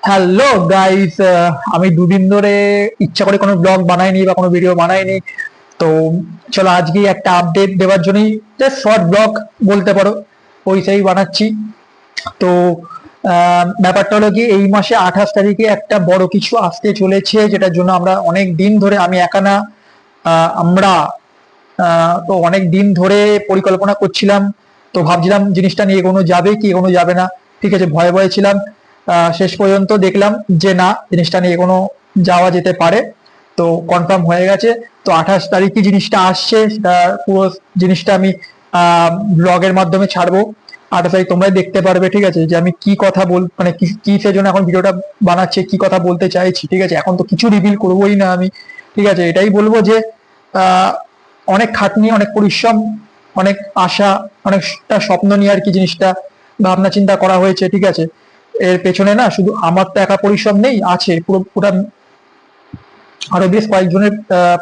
Hello guys, আমি দুদিন ধরে ইচ্ছা করে কোনো ব্লগ বানাইনি বা কোনো ভিডিও বানাইনি। তো চলো আজকে একটা আপডেট দেওয়ার জন্যই জাস্ট শর্ট ব্লগ বলতে পারো, ওই সেই বানাচ্ছি। তো ব্যাপারটা হলো কি, এই মাসে 28 তারিখে একটা বড় কিছু আসতে চলেছে, যেটার জন্য আমরা অনেক দিন ধরে, আমি একা না, আমরা তো অনেক দিন ধরে পরিকল্পনা করছিলাম। তো ভাবছিলাম জিনিসটা নিয়ে এগোনো যাবে কি এগোনো যাবে না, ঠিক আছে, ভয়ে ভয়ে ছিলাম। শেষ পর্যন্ত দেখলাম যে না, জিনিসটা নিয়ে এগোনো যাওয়া যেতে পারে। তো কনফার্ম হয়ে গেছে। তো 28 তারিখে জিনিসটা আসছে, সেটা পুরো জিনিসটা আমি ব্লগের মাধ্যমে ছাড়বো। 28 তারিখ তোমরাই দেখতে পারবে, ঠিক আছে, যে আমি কি কথা মানে কি কি সেজন্য এখন ভিডিওটা বানাচ্ছি, কি কথা বলতে চাইছি, ঠিক আছে। এখন তো কিছু রিভিল করবোই না আমি, ঠিক আছে। এটাই বলবো যে আহ অনেক খাটনি, অনেক পরিশ্রম, অনেক আশা, অনেকটা স্বপ্ন নিয়ে আর কি জিনিসটা ভাবনা চিন্তা করা হয়েছে, ঠিক আছে। এর পেছনে না শুধু আমার তো একা পরিশ্রম নেই, আছে পুরো পুরো আরো বেশ কয়েকজনের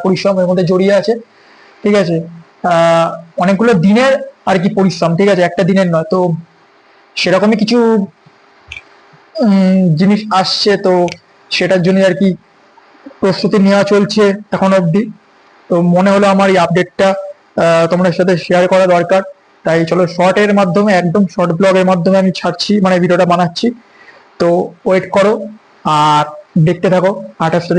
পরিশ্রম এর মধ্যে জড়িয়ে আছে, ঠিক আছে। আহ অনেকগুলো দিনের আর কি পরিশ্রম, ঠিক আছে, একটা দিনের নয়। তো সেরকমই কিছু জিনিস আসছে, তো সেটার জন্য আর কি প্রস্তুতি নেওয়া চলছে এখন অবধি। তো মনে হলো আমার এই আপডেটটা তোমাদের সাথে শেয়ার করা দরকার। তাই চলো শর্টের মাধ্যমে, একদম শর্ট ব্লগের মাধ্যমে আমি ছাড়ছি, মানে ভিডিওটা বানাচ্ছি। তো ওয়েট করো আর দেখতে থাকো 28 তারিখ